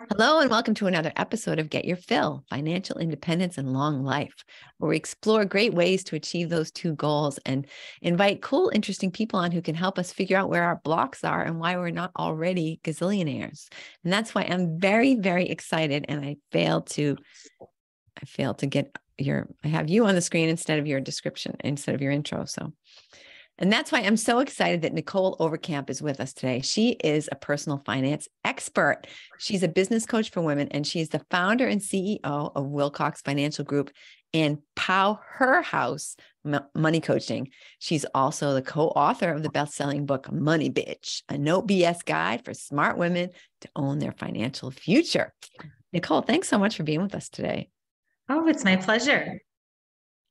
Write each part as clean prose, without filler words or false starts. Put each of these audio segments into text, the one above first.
Hello, and welcome to another episode of Get Your Fill, Financial Independence and Long Life, where we explore great ways to achieve those two goals and invite cool, interesting people on who can help us figure out where our blocks are and why we're not already gazillionaires. And that's why I'm very, very excited. And I failed to get I have you on the screen instead of your description, instead of your intro. And that's why I'm so excited that Nicholle Overkamp is with us today. She is a personal finance expert. She's a business coach for women, and she's the founder and CEO of Wilcox Financial Group and PowHERhouse Money Coaching. She's also the co-author of the best-selling book, Money Bitch, a no BS guide for smart women to own their financial future. Nicholle, thanks so much for being with us today. Oh, it's my pleasure.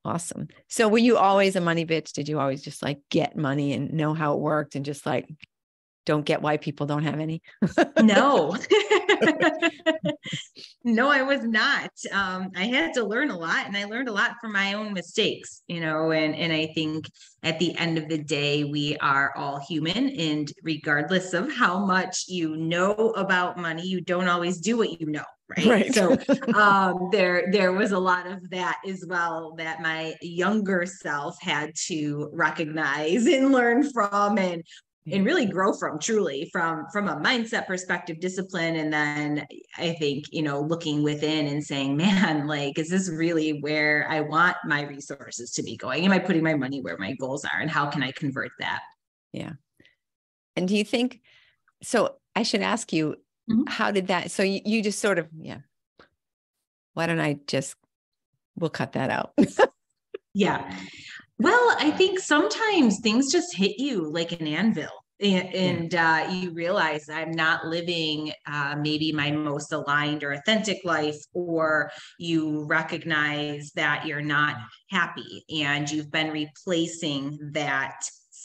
Awesome. So were you always a money bitch? Did you always just like get money and know how it worked and just like don't get why people don't have any? No, no, I was not. I had to learn a lot, and I learned a lot from my own mistakes, and I think at the end of the day, we are all human, and regardless of how much you know about money, you don't always do what you know. Right. So there was a lot of that as well that my younger self had to recognize and learn from and really grow from, truly from a mindset perspective, discipline. And then I think, looking within and saying, man, like, is this really where I want my resources to be going? Am I putting my money where my goals are, and how can I convert that? Yeah. And do you think, so I should ask you, how did that, so you just sort of, why don't we'll cut that out. Yeah. Well, I think sometimes things just hit you like an anvil, and you realize I'm not living maybe my most aligned or authentic life, or you recognize that you're not happy and you've been replacing that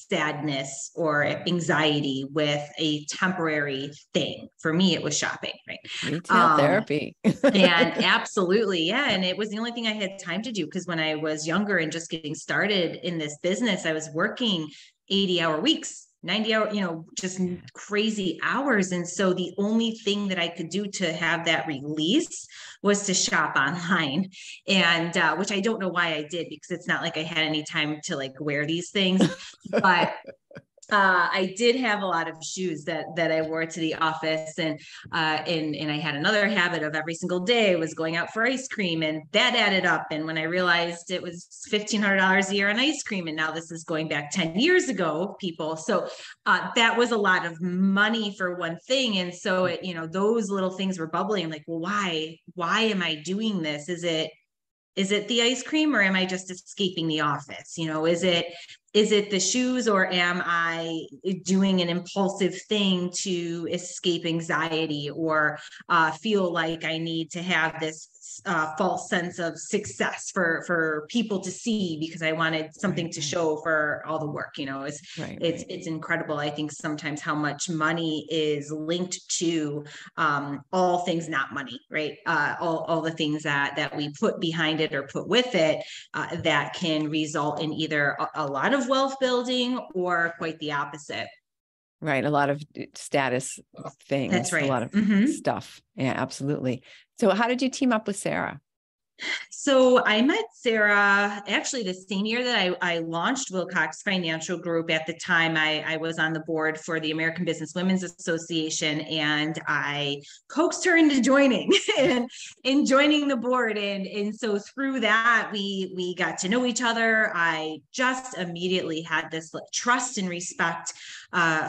sadness or anxiety with a temporary thing. For me, it was shopping, right? Retail therapy. And absolutely. Yeah. And it was the only thing I had time to do, because when I was younger and just getting started in this business, I was working 80-hour weeks, 90-hour, just crazy hours. And so the only thing that I could do to have that release was to shop online, and which I don't know why I did, because it's not like I had any time to like wear these things, but I did have a lot of shoes that I wore to the office, and I had another habit of every single day was going out for ice cream, and that added up. And when I realized it was $1,500 a year on ice cream, and now this is going back 10 years ago, people. So that was a lot of money for one thing. And so those little things were bubbling. I'm like, well, why am I doing this? Is it the ice cream, or am I just escaping the office? Is it the shoes, or am I doing an impulsive thing to escape anxiety, or feel like I need to have this false sense of success for people to see, because I wanted something to show for all the work? It's incredible. I think sometimes how much money is linked to all things not money, right? All the things that we put behind it or put with it that can result in either a lot of wealth building or quite the opposite. Right. A lot of status things. That's right. A lot of stuff. Yeah, absolutely. So how did you team up with Sarah? So I met Sarah actually the same year that I launched Wilcox Financial Group. At the time, I was on the board for the American Business Women's Association, and I coaxed her into joining and in joining the board. And so through that, we got to know each other. I just immediately had this trust and respect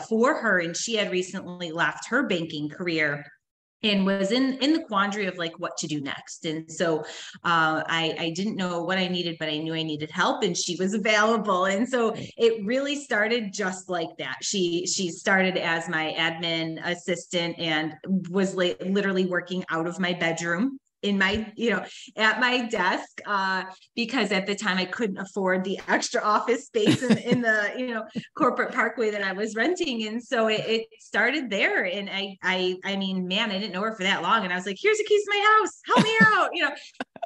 for her. And she had recently left her banking career and was in the quandary of like what to do next. And so I didn't know what I needed, but I knew I needed help, and she was available. And so it really started just like that. She started as my admin assistant and was literally working out of my bedroom in my, at my desk, because at the time I couldn't afford the extra office space in the, corporate parkway that I was renting. And so it started there. And I mean, man, I didn't know her for that long. And I was like, here's the keys to my house, help me out,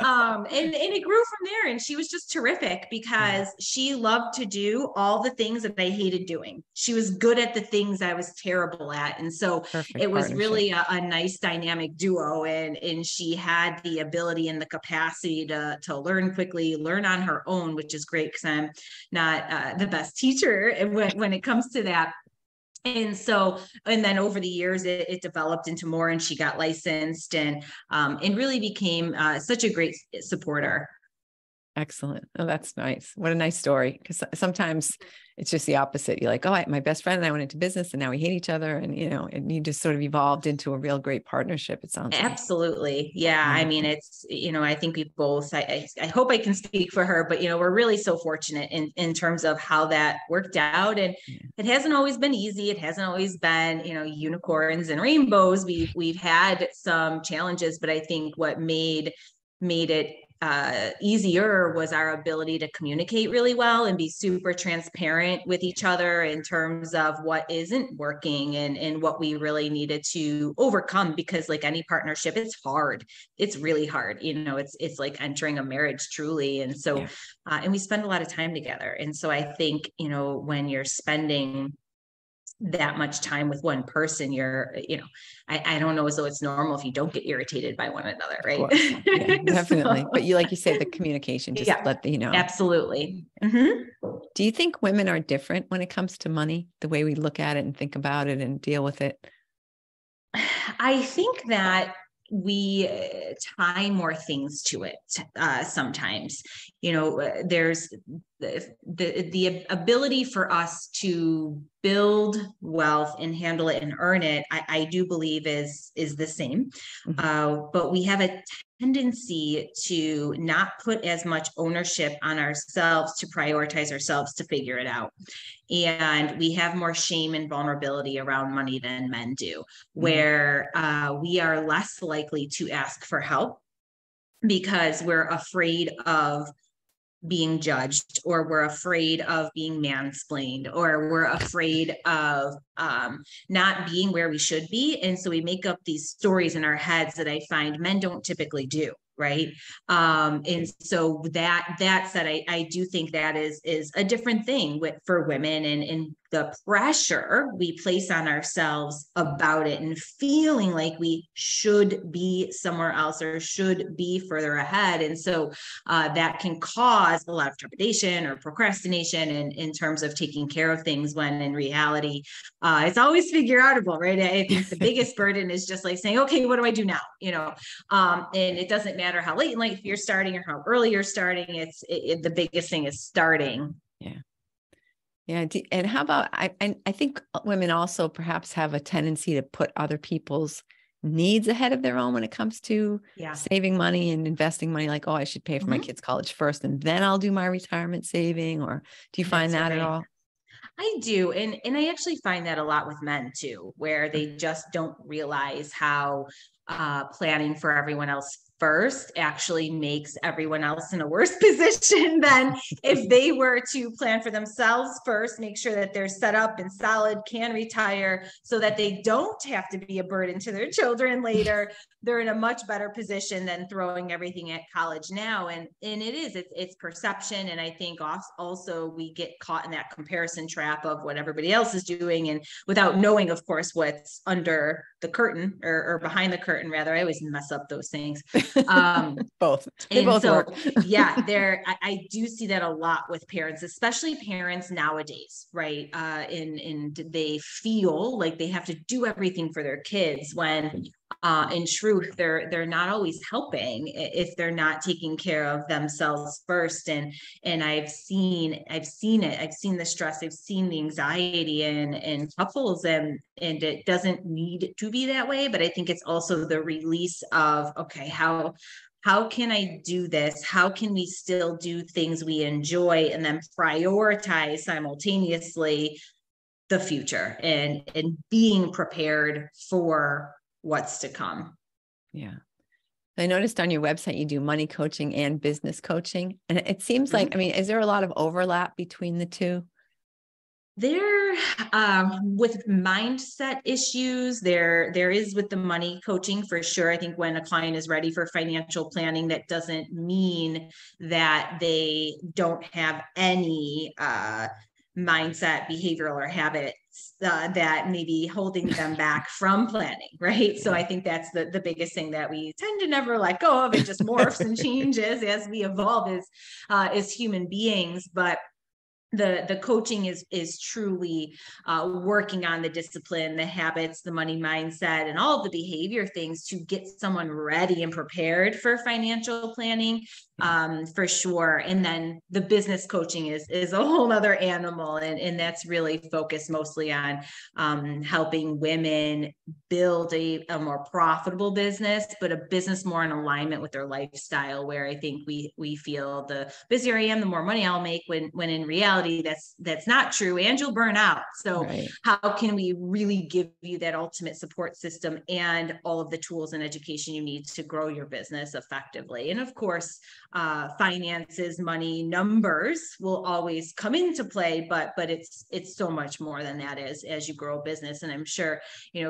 And it grew from there. And she was just terrific because she loved to do all the things that I hated doing. She was good at the things I was terrible at. And so Perfect it was partnership. really a nice dynamic duo. And she had the ability and the capacity to learn quickly, learn on her own, which is great because I'm not the best teacher when it comes to that. And so, and then over the years, it developed into more, and she got licensed and really became such a great supporter. Excellent. Oh, that's nice. What a nice story. Because sometimes it's just the opposite. You're like, oh, my best friend and I went into business and now we hate each other. And, and you just sort of evolved into a real great partnership, it sounds like. Absolutely. Yeah. Wonderful. I mean, it's, I think we both, I hope I can speak for her, but, we're really so fortunate in terms of how that worked out. And it hasn't always been easy. It hasn't always been, unicorns and rainbows. We've had some challenges, but I think what made it easier was our ability to communicate really well and be super transparent with each other in terms of what isn't working and what we really needed to overcome, because like any partnership, it's hard. It's really hard. It's like entering a marriage truly. And so, and we spend a lot of time together. And so I think, when you're spending that much time with one person, I don't know as though it's normal if you don't get irritated by one another, right? Yeah, definitely. But like you say, the communication, just let the, Absolutely. Mm-hmm. Do you think women are different when it comes to money, the way we look at it and think about it and deal with it? I think that we tie more things to it sometimes. There's the ability for us to build wealth and handle it and earn it. I do believe is the same, but we have a tendency to not put as much ownership on ourselves, to prioritize ourselves, to figure it out. And we have more shame and vulnerability around money than men do, where we are less likely to ask for help because we're afraid of being judged, or we're afraid of being mansplained, or we're afraid of not being where we should be. And so we make up these stories in our heads that I find men don't typically do. Right. And so that said, I do think that is a different thing for women, and the pressure we place on ourselves about it and feeling like we should be somewhere else or should be further ahead. And so that can cause a lot of trepidation or procrastination in terms of taking care of things, when in reality, it's always figure outable, right? I think the biggest burden is just like saying, okay, what do I do now? And it doesn't matter how late in life you're starting or how early you're starting. The biggest thing is starting. Yeah. Yeah. And how about, I think women also perhaps have a tendency to put other people's needs ahead of their own when it comes to saving money and investing money. Like, oh, I should pay for my kids' college first, and then I'll do my retirement saving. Or do you find that at all? I do. And I actually find that a lot with men too, where they just don't realize how planning for everyone else first actually makes everyone else in a worse position than if they were to plan for themselves first, make sure that they're set up and solid, can retire, so that they don't have to be a burden to their children later. They're in a much better position than throwing everything at college now. And it's perception. And I think also we get caught in that comparison trap of what everybody else is doing, and without knowing, of course, what's under the curtain or behind the curtain, rather. I always mess up those things. Both. They both work. I do see that a lot with parents, especially parents nowadays, right? And they feel like they have to do everything for their kids, when in truth, they're not always helping if they're not taking care of themselves first. And I've seen it. I've seen the stress. I've seen the anxiety in couples, and it doesn't need to be that way. But I think it's also the release of, okay, how can I do this? How can we still do things we enjoy, and then prioritize simultaneously the future and being prepared for what's to come. Yeah. I noticed on your website, you do money coaching and business coaching. And it seems like, I mean, is there a lot of overlap between the two? There, with mindset issues, there is with the money coaching for sure. I think when a client is ready for financial planning, that doesn't mean that they don't have any mindset, behavioral, or habits that may be holding them back from planning, right? So I think that's the biggest thing that we tend to never let go of. It just morphs and changes as we evolve as human beings. But the coaching is truly working on the discipline, the habits, the money mindset, and all of the behavior things to get someone ready and prepared for financial planning, for sure. And then the business coaching is a whole other animal, and that's really focused mostly on helping women build a more profitable business, but a business more in alignment with their lifestyle, where I think we feel the busier I am, the more money I'll make, when in reality that's not true, and you'll burn out. So how can we really give you that ultimate support system and all of the tools and education you need to grow your business effectively? And of course, finances, money, numbers will always come into play, but it's so much more than that as you grow a business. And I'm sure,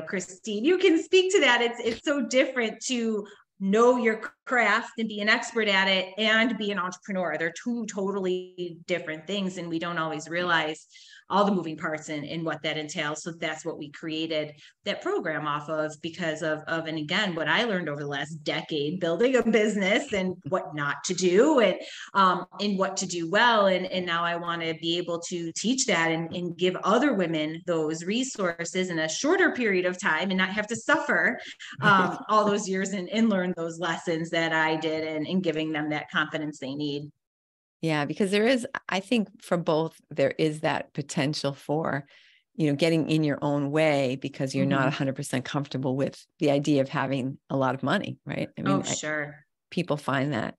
Christine, you can speak to that. It's so different to know your craft and be an expert at it and be an entrepreneur. They're two totally different things, and we don't always realize all the moving parts and what that entails. So that's what we created that program off of, because of and again, what I learned over the last decade building a business, and what not to do, and what to do well. And now I want to be able to teach that and give other women those resources in a shorter period of time, and not have to suffer all those years and learn those lessons that I did, and giving them that confidence they need. Yeah, because there is, I think for both, there is that potential for, getting in your own way because you're not 100% comfortable with the idea of having a lot of money, right? I mean, sure. People find that.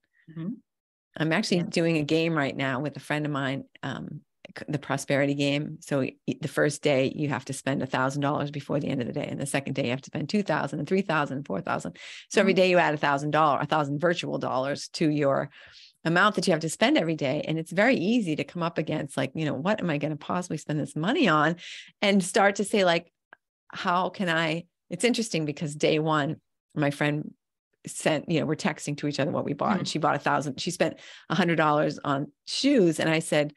I'm actually doing a game right now with a friend of mine, the prosperity game. So the first day you have to spend $1,000 before the end of the day. And the second day you have to spend 2,000 and 3,000 and 4,000. So every day you add $1,000 virtual dollars to your amount that you have to spend every day. And it's very easy to come up against what am I going to possibly spend this money on, and start to say how can I, it's interesting because day one, my friend sent, we're texting to each other what we bought, and she bought she spent $100 on shoes. And I said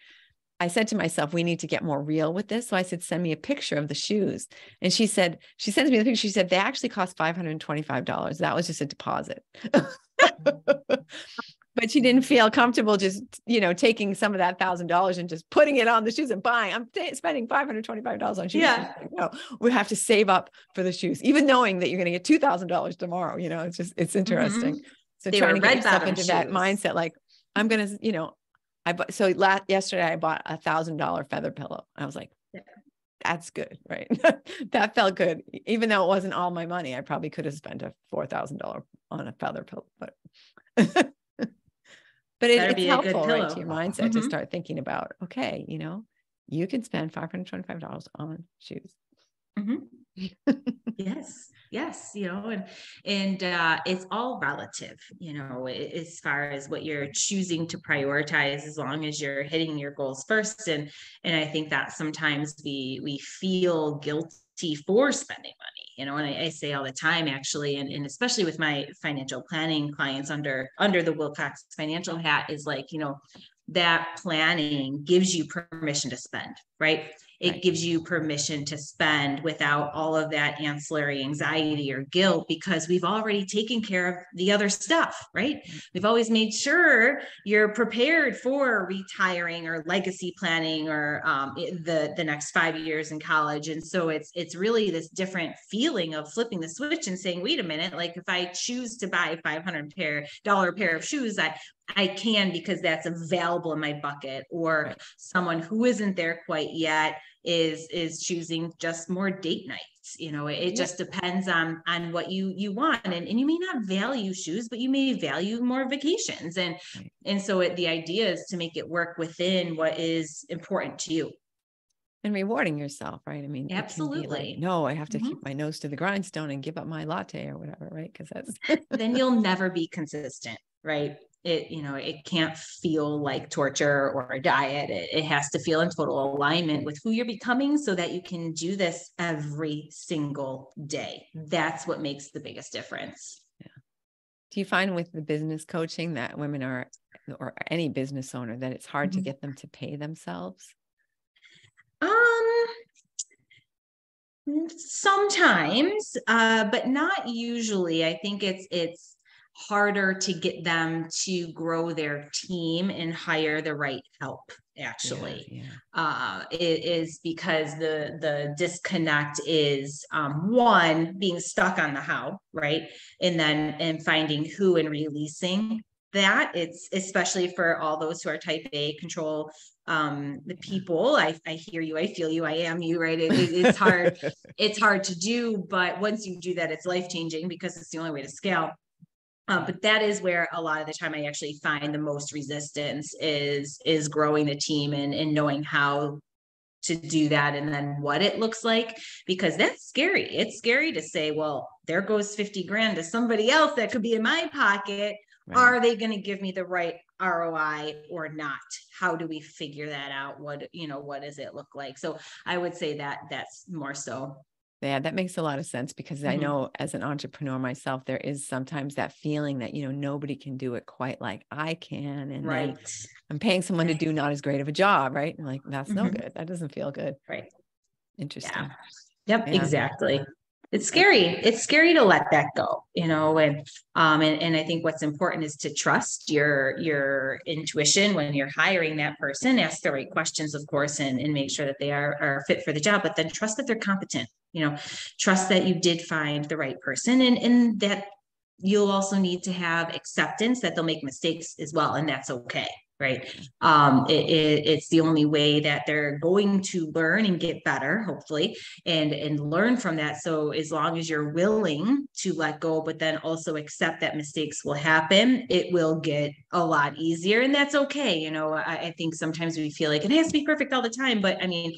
to myself, we need to get more real with this. So I said, send me a picture of the shoes. And she sends me the picture. She said, they actually cost $525. That was just a deposit. But she didn't feel comfortable just, taking some of that $1,000 and just putting it on the shoes and buying. I'm spending $525 on shoes. Yeah. No, we have to save up for the shoes, even knowing that you're going to get $2,000 tomorrow. It's interesting. So they trying to get yourself into shoes. that mindset, I'm going to, yesterday I bought $1,000 feather pillow. I was like, that's good, right? That felt good. Even though it wasn't all my money, I probably could have spent $4,000 on a feather pillow, but it's helpful, right, to your mindset to start thinking about, okay, you can spend $525 on shoes. Yes. And it's all relative, as far as what you're choosing to prioritize, as long as you're hitting your goals first. And I think that sometimes we feel guilty for spending money, and I say all the time, actually, and especially with my financial planning clients under the Wilcox Financial hat, is that planning gives you permission to spend, right? It gives you permission to spend without all of that ancillary anxiety or guilt, because we've already taken care of the other stuff, right? We've always made sure you're prepared for retiring or legacy planning or the next 5 years in college. And so it's really this different feeling of flipping the switch and saying, wait a minute, if I choose to buy a $500 pair of shoes, I can, because that's available in my bucket. Or someone who isn't there quite yet is choosing just more date nights. It just depends on what you want. And you may not value shoes, but you may value more vacations. And so the idea is to make it work within what is important to you. And rewarding yourself, right? I mean, absolutely. No, I have to keep my nose to the grindstone and give up my latte or whatever, right? Because then you'll never be consistent, right? it can't feel like torture or a diet. It has to feel in total alignment with who you're becoming so that you can do this every single day. That's what makes the biggest difference. Yeah. Do you find with the business coaching that women are, or any business owner, that it's hard to get them to pay themselves? Sometimes, but not usually. I think it's harder to get them to grow their team and hire the right help. Actually, it is because the disconnect is one, being stuck on the how, right, and finding who and releasing that. It's especially for all those who are type A, control the people. I hear you, I feel you, I am you, right? It's hard. It's hard to do, but once you do that, it's life-changing because it's the only way to scale. But that is where a lot of the time I actually find the most resistance is growing the team and knowing how to do that and then what it looks like, because that's scary. It's scary to say, well, there goes 50 grand to somebody else that could be in my pocket. Right. Are they going to give me the right ROI or not? How do we figure that out? What does it look like? So I would say that that's more so. Yeah, that makes a lot of sense, because I know as an entrepreneur myself, there is sometimes that feeling that, nobody can do it quite like I can. And then I'm paying someone to do not as great of a job, right? And like, that's no good. That doesn't feel good. Right. Interesting. Yeah. Yep, exactly. It's scary. It's scary to let that go, and I think what's important is to trust your intuition when you're hiring that person. Ask the right questions, of course, and make sure that they are fit for the job, but then trust that they're competent, trust that you did find the right person, and that you'll also need to have acceptance that they'll make mistakes as well. And that's okay. Right. It's the only way that they're going to learn and get better, hopefully, and learn from that. So as long as you're willing to let go, but then also accept that mistakes will happen, it will get a lot easier. And that's okay. I think sometimes we feel like it has to be perfect all the time. But I mean,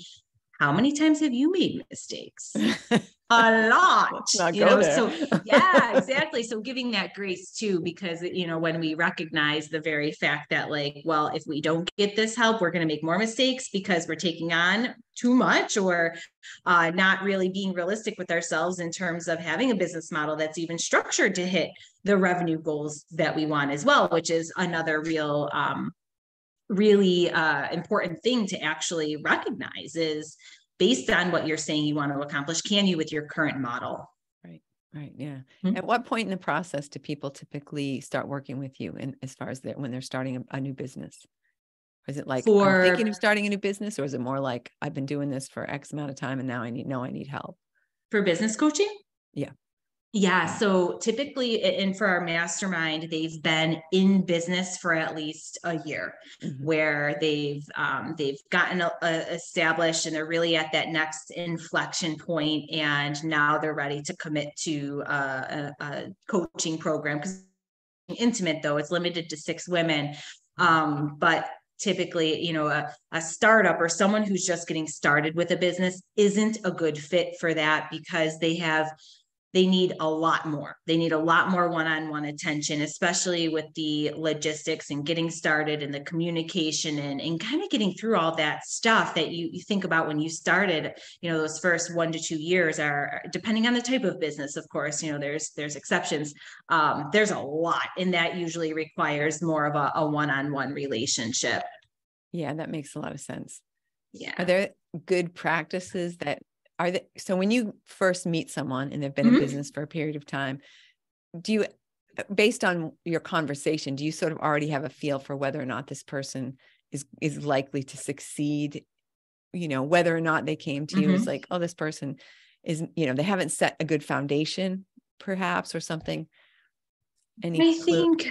how many times have you made mistakes? A lot, so yeah, exactly. So giving that grace too, because, when we recognize the very fact that like, well, if we don't get this help, we're going to make more mistakes because we're taking on too much, or not really being realistic with ourselves in terms of having a business model that's even structured to hit the revenue goals that we want as well, which is another really important thing to actually recognize is, based on what you're saying you want to accomplish, can you with your current model? Right. Yeah. At what point in the process do people typically start working with you, and as far as when they're starting a new business? Is it like, I'm thinking of starting a new business, or is it more like, I've been doing this for X amount of time and now I need help? For business coaching? Yeah. Yeah. So typically, and for our mastermind, they've been in business for at least a year, where they've gotten established, and they're really at that next inflection point, and now they're ready to commit to a coaching program. Because intimate, though, it's limited to 6 women, but typically, a startup or someone who's just getting started with a business isn't a good fit for that, because they need a lot more. They need a lot more one-on-one attention, especially with the logistics and getting started and the communication and kind of getting through all that stuff that you think about when you started. Those first 1 to 2 years are, depending on the type of business, of course, there's exceptions. There's a lot, and that usually requires more of a one-on-one relationship. Yeah, that makes a lot of sense. Yeah. Are there good practices so when you first meet someone and they've been in business for a period of time, do you, based on your conversation, do you sort of already have a feel for whether or not this person is likely to succeed? Whether or not they came to you as like, oh, this person is, they haven't set a good foundation, perhaps, or something. I think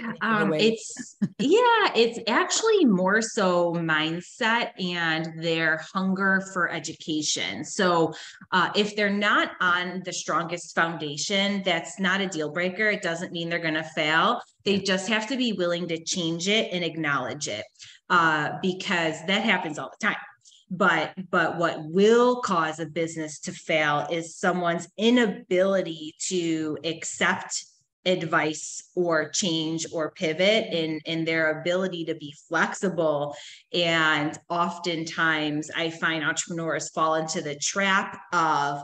it's actually more so mindset and their hunger for education. So if they're not on the strongest foundation, that's not a deal breaker. It doesn't mean they're going to fail. They just have to be willing to change it and acknowledge it, because that happens all the time. But what will cause a business to fail is someone's inability to accept advice or change or pivot in their ability to be flexible. And oftentimes I find entrepreneurs fall into the trap of,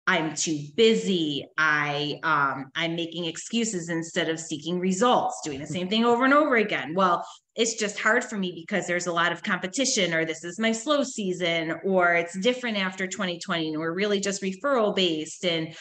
I'm too busy. I'm making excuses instead of seeking results, doing the same thing over and over again. Well, it's just hard for me because there's a lot of competition, or this is my slow season, or it's different after 2020 and we're really just referral based. And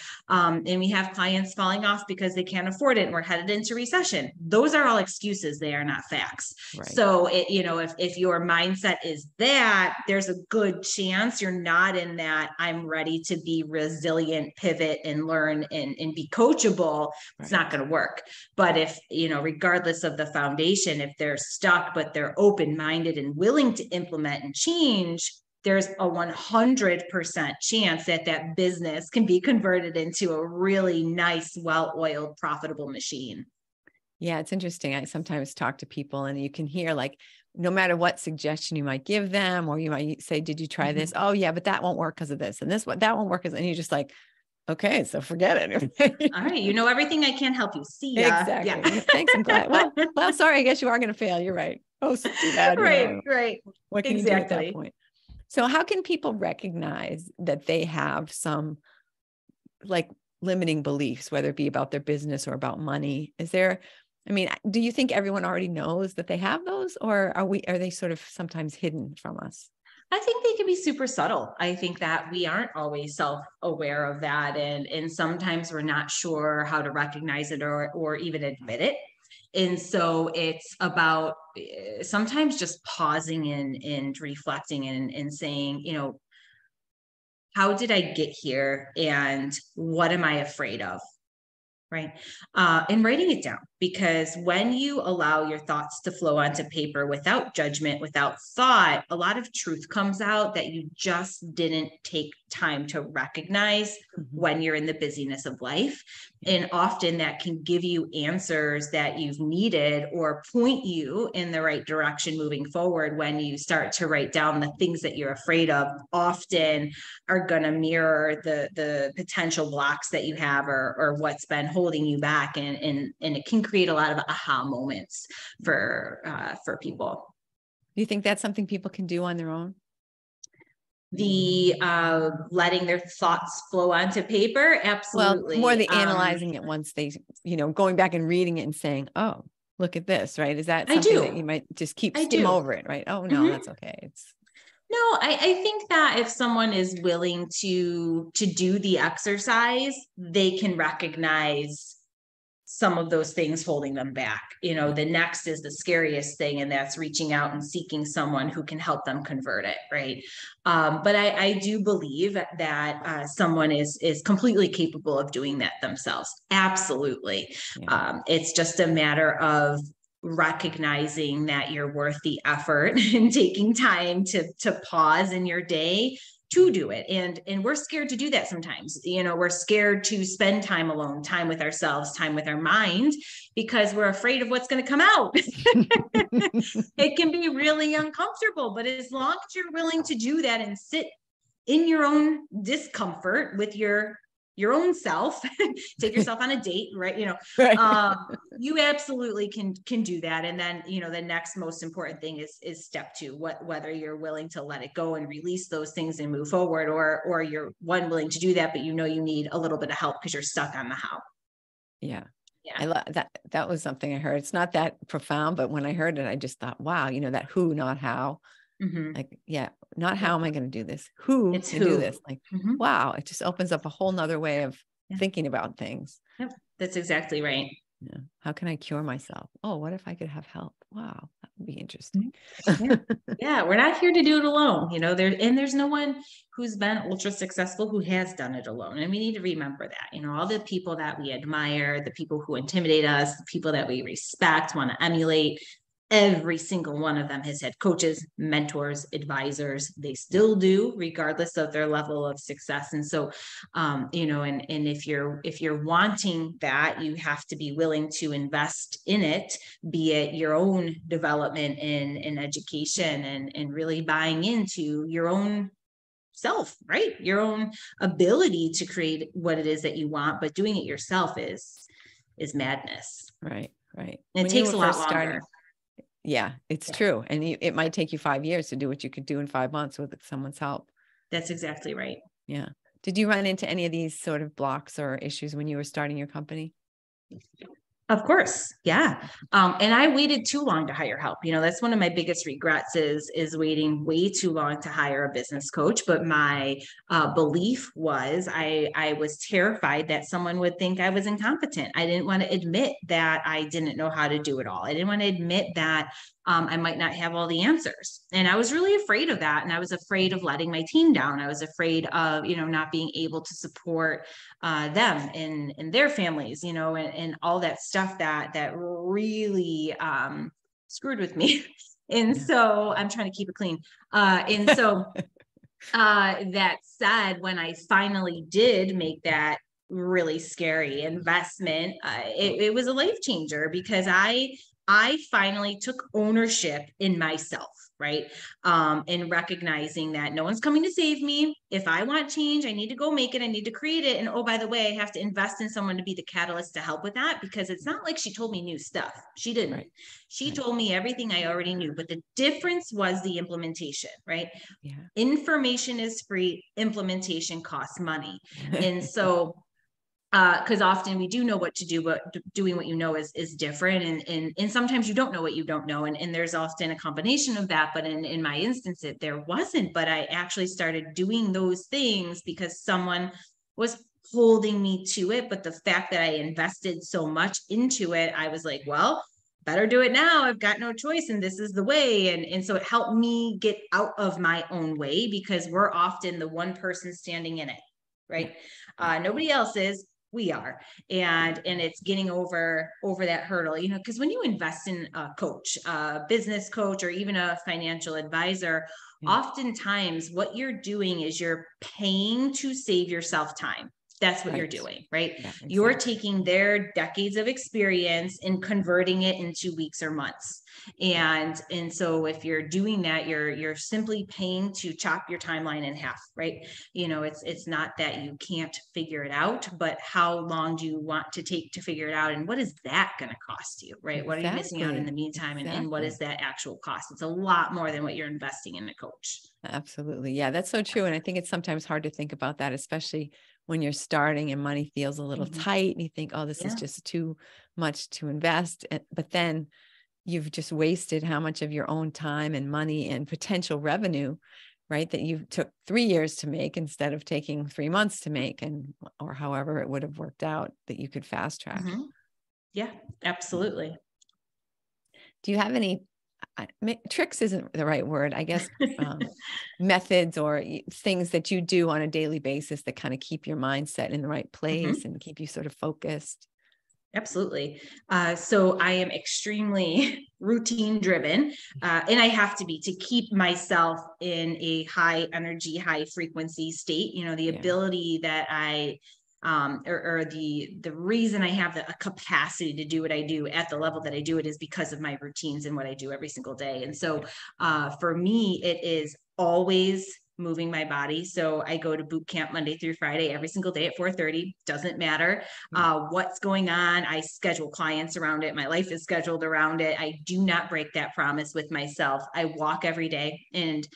we have clients falling off because they can't afford it and we're headed into recession. Those are all excuses. They are not facts. Right. So if your mindset is that, there's a good chance you're not in that I'm ready to be resilient, pivot and learn and be coachable. It's not going to work. But if, regardless of the foundation, if they're stuck, but they're open-minded and willing to implement and change, there's a 100% chance that business can be converted into a really nice, well-oiled, profitable machine. Yeah, it's interesting. I sometimes talk to people and you can hear, like, no matter what suggestion you might give them, or you might say, did you try this? Oh yeah, but that won't work because of this, and that won't work. And you're just like, okay, so forget it. All right. You know everything. I can't help you. See ya. Exactly. Yeah. Thanks. I'm glad. Well, sorry. I guess you are going to fail. You're right. Oh, so too bad. Right. What can you do at that point? So how can people recognize that they have some like limiting beliefs, whether it be about their business or about money? Do you think everyone already knows that they have those, or are they sort of sometimes hidden from us? I think they can be super subtle. I think that we aren't always self-aware of that. And sometimes we're not sure how to recognize it or even admit it. And so it's about sometimes just pausing and reflecting and saying, how did I get here and what am I afraid of? Right. And writing it down, because when you allow your thoughts to flow onto paper without judgment, without thought, a lot of truth comes out that you just didn't take time to recognize when you're in the busyness of life. And often that can give you answers that you've needed or point you in the right direction moving forward. When you start to write down the things that you're afraid of, often are going to mirror the potential blocks that you have or what's been holding you back. And it can create a lot of aha moments for people. Do you think that's something people can do on their own? The letting their thoughts flow onto paper? Absolutely. Well, more the analyzing it once they, going back and reading it and saying, oh, look at this, right? Is that something that you might just skim over it, right? Oh, no, that's okay. No, I think that if someone is willing to do the exercise, they can recognize some of those things holding them back. The next is the scariest thing, and that's reaching out and seeking someone who can help them convert it. Right. But I do believe that someone is completely capable of doing that themselves. Absolutely. Yeah. It's just a matter of recognizing that you're worth the effort and taking time to pause in your day to do it. And we're scared to do that sometimes. We're scared to spend time alone, time with ourselves, time with our mind, because we're afraid of what's going to come out. It can be really uncomfortable, but as long as you're willing to do that and sit in your own discomfort with your own self, take yourself on a date, right? Right. You absolutely can do that. And then, the next most important thing is step 2, whether you're willing to let it go and release those things and move forward, or you're willing to do that, but you need a little bit of help because you're stuck on the how. Yeah. Yeah. I love that. That was something I heard. It's not that profound, but when I heard it, I just thought, wow, that who, not how. Like, yeah, not how am I going to do this? Who can do this? Like, wow, it just opens up a whole nother way of thinking about things. Yep, that's exactly right. Yeah. How can I cure myself? Oh, what if I could have help? Wow, that would be interesting. Yeah, we're not here to do it alone. There's no one who's been ultra successful who has done it alone. And we need to remember that, all the people that we admire, the people who intimidate us, the people that we respect, want to emulate, every single one of them has had coaches, mentors, advisors. They still do, regardless of their level of success. And so, and if you're wanting that, you have to be willing to invest in it, be it your own development in education and really buying into your own self, right? Your own ability to create what it is that you want, but doing it yourself is is madness. Right. Right. And it takes a lot longer. Yeah, it's true. And it might take you 5 years to do what you could do in 5 months with someone's help. That's exactly right. Yeah. Did you run into any of these sort of blocks or issues when you were starting your company? Of course. Yeah. And I waited too long to hire help. That's one of my biggest regrets is waiting way too long to hire a business coach. But my belief was I was terrified that someone would think I was incompetent. I didn't want to admit that I didn't know how to do it all. I didn't want to admit that I might not have all the answers. And I was really afraid of that. And I was afraid of letting my team down. I was afraid of, not being able to support them and their families, and all that stuff that really screwed with me. And so I'm trying to keep it clean. And so that said, when I finally did make that really scary investment, it was a life changer because I finally took ownership in myself, right? And recognizing that no one's coming to save me. If I want change, I need to go make it. I need to create it. And oh, by the way, I have to invest in someone to be the catalyst to help with that, because it's not like she told me new stuff. She didn't. Right. She told me everything I already knew, but the difference was the implementation, right? Yeah. Information is free. Implementation costs money. And so because often we do know what to do, but doing what you know is different. And sometimes you don't know what you don't know. And there's often a combination of that. But in my instance, there wasn't. But I actually started doing those things because someone was holding me to it. But the fact that I invested so much into it, I was like, well, better do it now. I've got no choice. And this is the way. And so it helped me get out of my own way, because we're often the one person standing in it, right? Nobody else is. We are. And it's getting over that hurdle, because when you invest in a coach, a business coach, or even a financial advisor, oftentimes what you're doing is you're paying to save yourself time. That's what you're doing, right? Yeah, exactly. You're taking their decades of experience and converting it into weeks or months. And so if you're doing that, you're simply paying to chop your timeline in half, right? It's not that you can't figure it out, but how long do you want to take to figure it out? And what is that going to cost you, right? Exactly. What are you missing out in the meantime? Exactly. And what is that actual cost? It's a lot more than what you're investing in a coach. Absolutely. Yeah, that's so true. And I think it's sometimes hard to think about that, especially when you're starting and money feels a little tight and you think, oh, this is just too much to invest. But then you've just wasted how much of your own time and money and potential revenue, right? That you took 3 years to make instead of taking 3 months to make, or however it would have worked out that you could fast track. Yeah, absolutely. Do you have any tricks isn't the right word, I guess, methods or things that you do on a daily basis that kind of keep your mindset in the right place and keep you sort of focused? Absolutely. So I am extremely routine driven, and I have to be to keep myself in a high energy, high frequency state. The ability that I or the reason I have a capacity to do what I do at the level that I do it is because of my routines and what I do every single day. And so for me, it is always moving my body. So I go to boot camp Monday through Friday, every single day at 4:30. Doesn't matter what's going on. I schedule clients around it. My life is scheduled around it. I do not break that promise with myself. I walk every day, and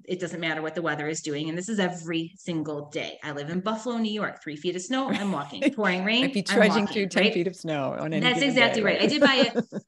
it doesn't matter what the weather is doing. And this is every single day. I live in Buffalo, New York, 3 feet of snow. I'm walking. Pouring rain. I'd be trudging through 10 feet of snow on any That's exactly day, right.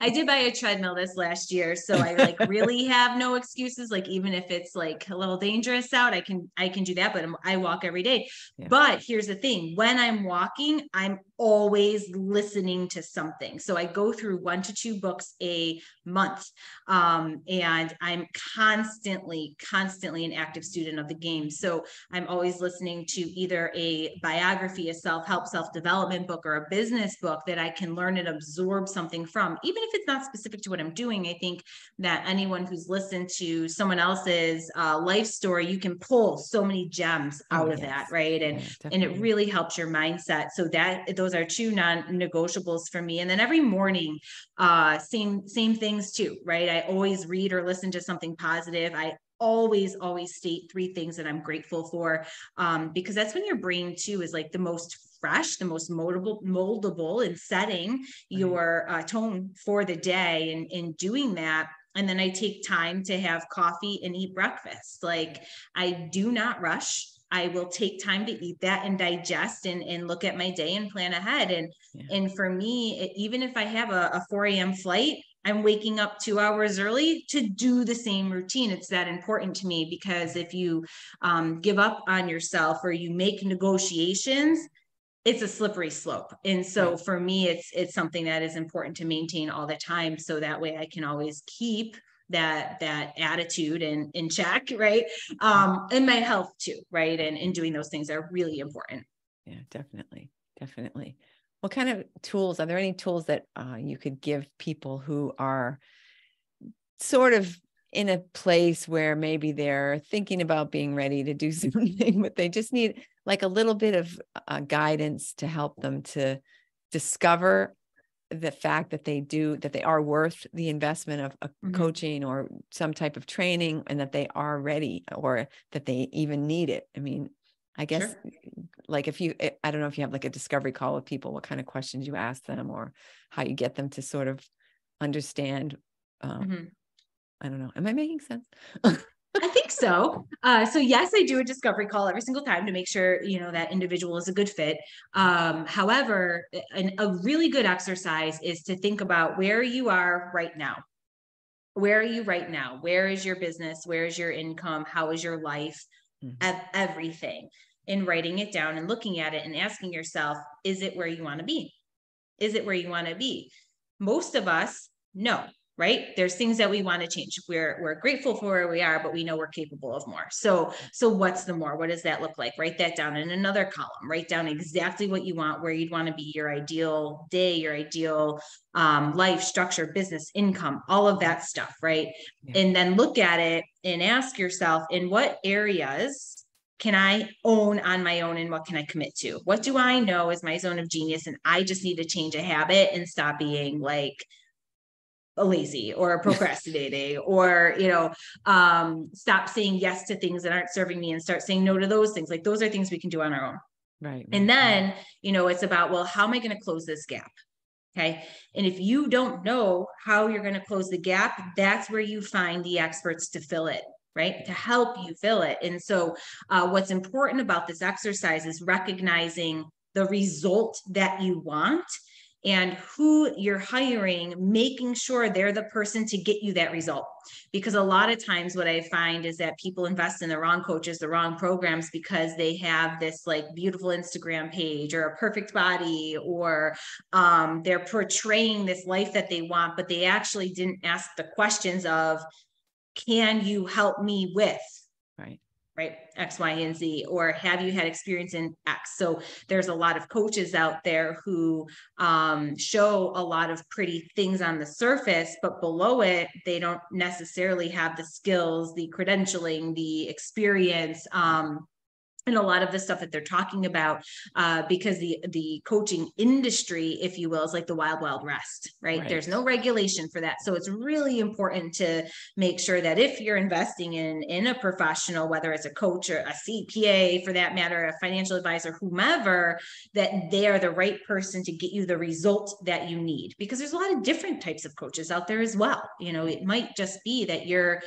I did buy a treadmill this last year. So I really have no excuses. Even if it's a little dangerous out, I can do that, but I walk every day. Yeah. But here's the thing. When I'm walking, I'm always listening to something. So I go through 1 to 2 books a month. And I'm constantly an active student of the game. So I'm always listening to either a biography, a self-help, self-development book, or a business book that I can learn and absorb something from. Even if it's not specific to what I'm doing, I think that anyone who's listened to someone else's life story, you can pull so many gems out of that, right? And it really helps your mindset. So those are 2 non-negotiables for me. And then every morning, same things too, right? I always read or listen to something positive. I always state 3 things that I'm grateful for, because that's when your brain too is the most fresh, the most moldable in setting your tone for the day and in doing that. And then I take time to have coffee and eat breakfast. Like, I do not rush. I will take time to eat that and digest and look at my day and plan ahead. And for me, even if I have a 4 a.m. flight, I'm waking up 2 hours early to do the same routine. It's that important to me, because if you give up on yourself or you make negotiations, it's a slippery slope. And so for me, it's something that is important to maintain all the time. So that way I can always keep that attitude in check, right? And my health too, right? And doing those things are really important. Yeah, definitely. Definitely. What kind of tools, are there any tools that you could give people who are sort of in a place where maybe they're thinking about being ready to do something, but they just need like a little bit of guidance to help them to discover the fact that they are worth the investment of a coaching or some type of training, and that they are ready, or that they even need it? I mean, I guess like I don't know if you have like a discovery call with people, what kind of questions you ask them, or how you get them to sort of understand. I don't know. Am I making sense? I think so. So yes, I do a discovery call every single time to make sure, that individual is a good fit. However, a really good exercise is to think about where you are right now. Where are you right now? Where is your business? Where is your income? How is your life? Everything. And writing it down and looking at it and asking yourself, is it where you want to be? Is it where you want to be? Most of us, no. Right? There's things that we want to change. We're grateful for where we are, but we know we're capable of more. So what's the more? What does that look like? Write that down in another column. Write down exactly what you want, where you'd want to be, your ideal day, your ideal life, structure, business, income, all of that stuff. Right? And then look at it and ask yourself, in what areas can I own on my own, and what can I commit to? What do I know is my zone of genius, and I just need to change a habit and stop being like a lazy or procrastinating, or, stop saying yes to things that aren't serving me and start saying no to those things. Like, those are things we can do on our own. Right. And then, it's about, well, how am I going to close this gap? Okay. And if you don't know how you're going to close the gap, that's where you find the experts to fill it, right? To help you fill it. And so what's important about this exercise is recognizing the result that you want, and who you're hiring, making sure they're the person to get you that result. Because a lot of times what I find is that people invest in the wrong coaches, the wrong programs, because they have this like beautiful Instagram page or a perfect body, or they're portraying this life that they want, but they actually didn't ask the questions of, can you help me with? Right. X, Y, and Z, or have you had experience in X? So there's a lot of coaches out there who show a lot of pretty things on the surface, but below it, they don't necessarily have the skills, the credentialing, the experience, and a lot of the stuff that they're talking about, because the coaching industry, if you will, is like the wild, wild west, right? There's no regulation for that. So it's really important to make sure that if you're investing in a professional, whether it's a coach or a CPA for that matter, a financial advisor, whomever, that they are the right person to get you the result that you need. Because there's a lot of different types of coaches out there as well. It might just be that you're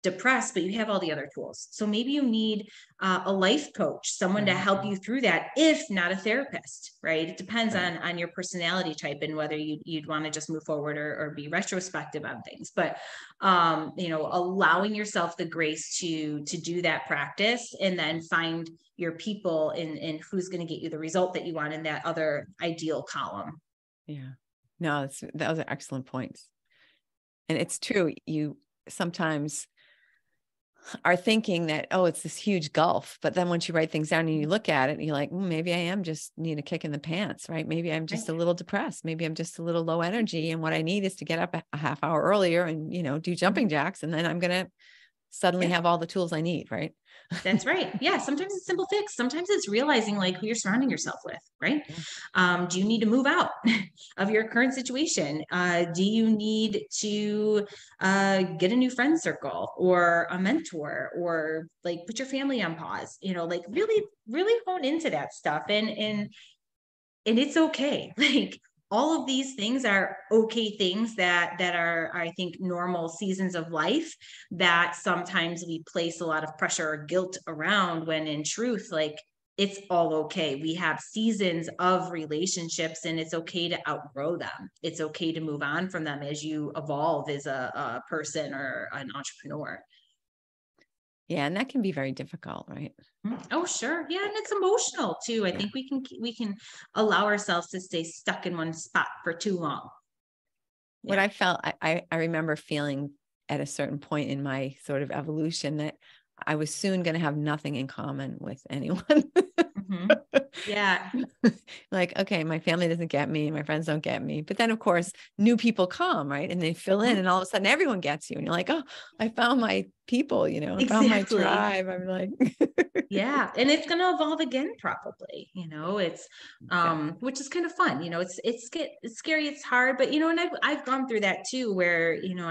depressed, but you have all the other tools. So maybe you need a life coach, someone to help you through that, if not a therapist, right? It depends on your personality type and whether you'd want to just move forward or be retrospective on things. But, allowing yourself the grace to do that practice, and then find your people in who's going to get you the result that you want in that other ideal column. Yeah, no, those are excellent points. And it's true. You sometimes are thinking that, oh, it's this huge gulf. But then once you write things down and you look at it, and you're like, maybe I am just need a kick in the pants, right? Maybe I'm just a little depressed. Maybe I'm just a little low energy. And what I need is to get up a half hour earlier and, do jumping jacks. And then I'm going to suddenly have all the tools I need, right? That's right. Yeah. Sometimes it's simple fix. Sometimes it's realizing like who you're surrounding yourself with, right? Do you need to move out of your current situation? Do you need to get a new friend circle or a mentor, or like put your family on pause, like really, really hone into that stuff. And and it's okay. Like, all of these things are okay things that are, I think, normal seasons of life that sometimes we place a lot of pressure or guilt around, when in truth, like, it's all okay. We have seasons of relationships, and it's okay to outgrow them. It's okay to move on from them as you evolve as a person or an entrepreneur. Yeah. And that can be very difficult, right? Oh, sure. Yeah. And it's emotional too. I think we can allow ourselves to stay stuck in one spot for too long. What I felt, I remember feeling at a certain point in my sort of evolution that I was soon going to have nothing in common with anyone. Mm-hmm. Yeah. Like, okay, my family doesn't get me, my friends don't get me. But then of course, new people come, right? And they fill in, and all of a sudden everyone gets you. And you're like, oh, I found my people, you know, I found my tribe. I'm like, yeah. And it's going to evolve again, probably, you know, it's, which is kind of fun, you know, it's scary, it's hard, but, you know, and I've gone through that too, where, you know,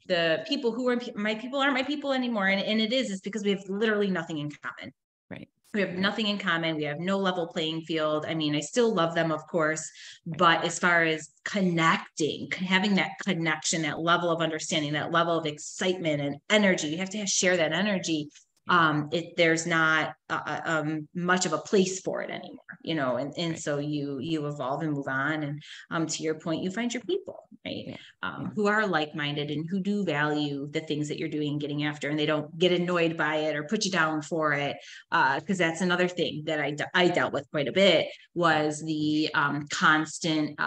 the people who are my people aren't my people anymore. And it's because we have literally nothing in common. right. We have nothing in common. We have no level playing field. I mean, I still love them, of course, but as far as connecting, having that connection, that level of understanding, that level of excitement and energy, you have to share that energy. There's not much of a place for it anymore, you know, and right. So you evolve and move on. And to your point, you find your people, right? Who are like-minded and who do value the things that you're doing and getting after, and they don't get annoyed by it or put you down for it. Because that's another thing that I dealt with quite a bit, was the constant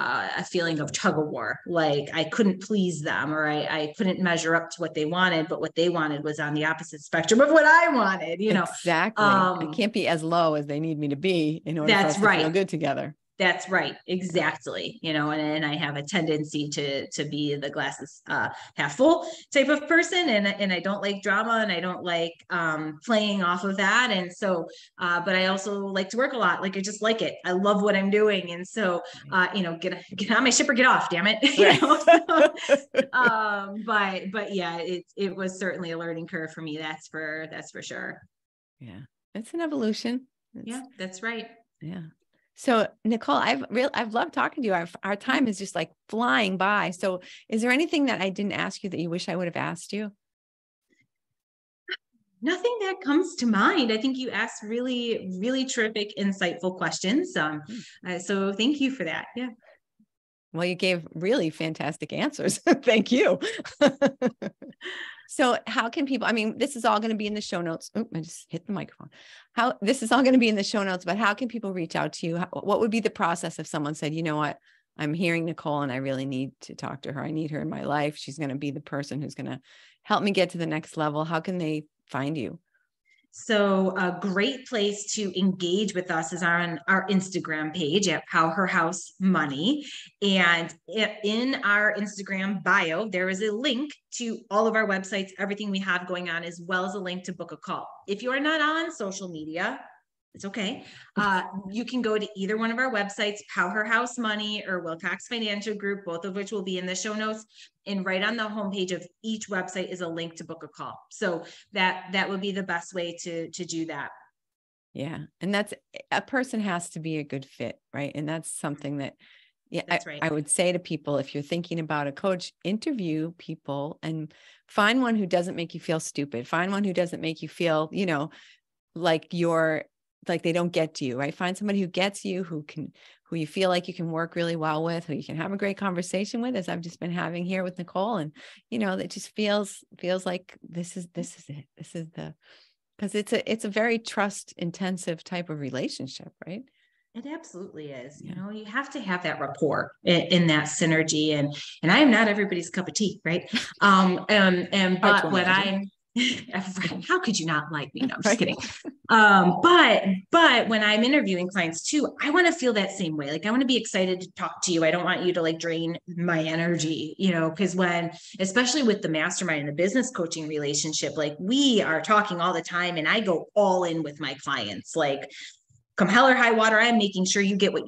feeling of tug of war. Like, I couldn't please them, or I couldn't measure up to what they wanted, but what they wanted was on the opposite spectrum of what I wanted, you know. Exactly. I can't be as low as they need me to be in order for us to feel good together. That's right. Exactly. You know, and I have a tendency to be the glasses half full type of person. And I don't like drama, and I don't like playing off of that. And so, but I also like to work a lot. Like, I just like it. I love what I'm doing. And so, you know, get on my ship or get off, damn it. You know? But yeah, it was certainly a learning curve for me. That's for sure. Yeah. It's an evolution. Yeah, that's right. Yeah. So Nicholle, I've loved talking to you. Our time is just like flying by. So is there anything that I didn't ask you that you wish I would have asked you? Nothing that comes to mind. I think you asked really, really terrific, insightful questions. So thank you for that. Yeah. Well, you gave really fantastic answers. Thank you. So how can people, I mean, this is all going to be in the show notes. Oh, I just hit the microphone. This is all going to be in the show notes, but how can people reach out to you? What would be the process if someone said, you know what, I'm hearing Nicholle and I really need to talk to her. I need her in my life. She's going to be the person who's going to help me get to the next level. How can they find you? So a great place to engage with us is on our Instagram page at PowHERhouse Money. And in our Instagram bio, there is a link to all of our websites, everything we have going on, as well as a link to book a call. If you are not on social media, it's okay. You can go to either one of our websites, PowHERhouse Money or Wilcox Financial Group, both of which will be in the show notes. And right on the homepage of each website is a link to book a call. So that would be the best way to do that. Yeah. And that's, a person has to be a good fit, right? And that's something that, yeah, that's right. I would say to people, if you're thinking about a coach, interview people and find one who doesn't make you feel stupid. Find one who doesn't make you feel, you know, like they don't get to you, right? Find somebody who gets you, who you feel like you can work really well with, who you can have a great conversation with, as I've just been having here with Nicholle. And, you know, that just feels like this is it. This is because it's a very trust intensive type of relationship, right? It absolutely is. You know, you have to have that rapport in that synergy, and I am not everybody's cup of tea, right? But when I'm, how could you not like me? No, I'm just kidding. But when I'm interviewing clients too, I want to feel that same way. Like, I want to be excited to talk to you. I don't want you to like drain my energy, you know, because especially with the mastermind and the business coaching relationship, like, we are talking all the time and I go all in with my clients. Like, come hell or high water, I'm making sure you get what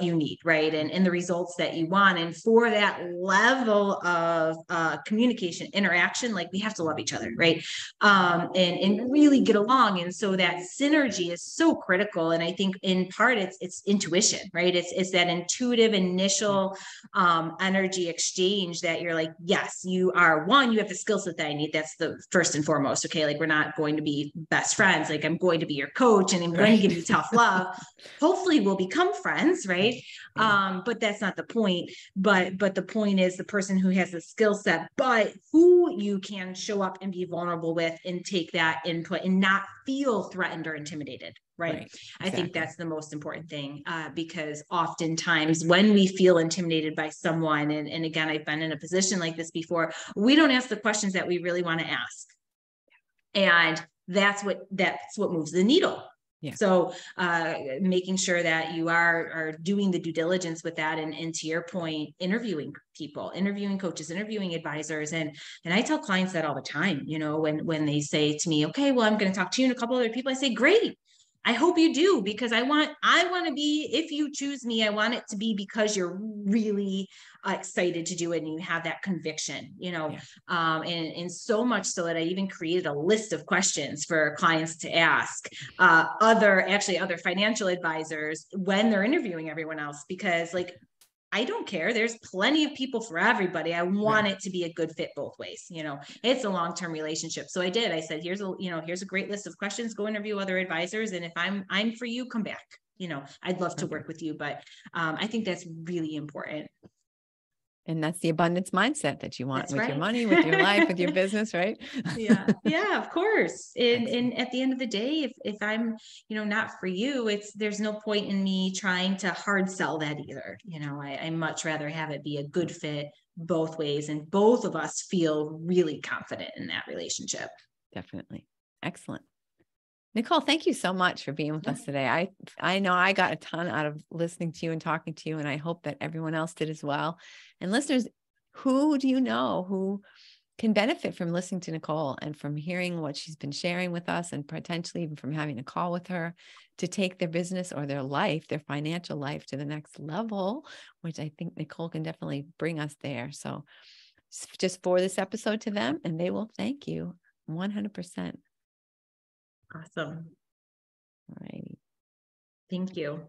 you need, right? And the results that you want. And for that level of communication, interaction, like we have to love each other, right? And really get along. And so that synergy is so critical. And I think in part it's intuition, right? It's that intuitive initial energy exchange that you're like, yes, you are one, you have the skill set that I need. That's the first and foremost. Okay. Like we're not going to be best friends. Like I'm going to be your coach and I'm going to give you tough love. Hopefully we'll become friends, right? But that's not the point. But the point is the person who has the skill set, but who you can show up and be vulnerable with and take that input and not feel threatened or intimidated. Right. Exactly. I think that's the most important thing, because oftentimes when we feel intimidated by someone, and again, I've been in a position like this before, we don't ask the questions that we really want to ask. And that's what moves the needle. Yeah. So making sure that you are doing the due diligence with that. And to your point, interviewing people, interviewing coaches, interviewing advisors. And I tell clients that all the time, when they say to me, okay, well, I'm going to talk to you and a couple other people. I say, great. I hope you do, because I want to be, if you choose me, I want it to be because you're really excited to do it and you have that conviction, and so much so that I even created a list of questions for clients to ask other financial advisors when they're interviewing everyone else, because like, I don't care. There's plenty of people for everybody. I want it to be a good fit both ways. It's a long-term relationship. So I said, here's a great list of questions, go interview other advisors. And if I'm for you, come back. I'd love to work with you, but I think that's really important. And that's the abundance mindset that you want with your money, with your life, with your business, right? Yeah, of course. And at the end of the day, if I'm, not for you, there's no point in me trying to hard sell that either. I much rather have it be a good fit both ways, and both of us feel really confident in that relationship. Definitely. Excellent. Nicholle, thank you so much for being with us today. I know I got a ton out of listening to you and talking to you, and I hope that everyone else did as well. And listeners, who do you know who can benefit from listening to Nicholle and from hearing what she's been sharing with us, and potentially even from having a call with her to take their business or their life, their financial life, to the next level, which I think Nicholle can definitely bring us there. So just forward this episode to them and they will thank you 100%. Awesome. All right. Thank you.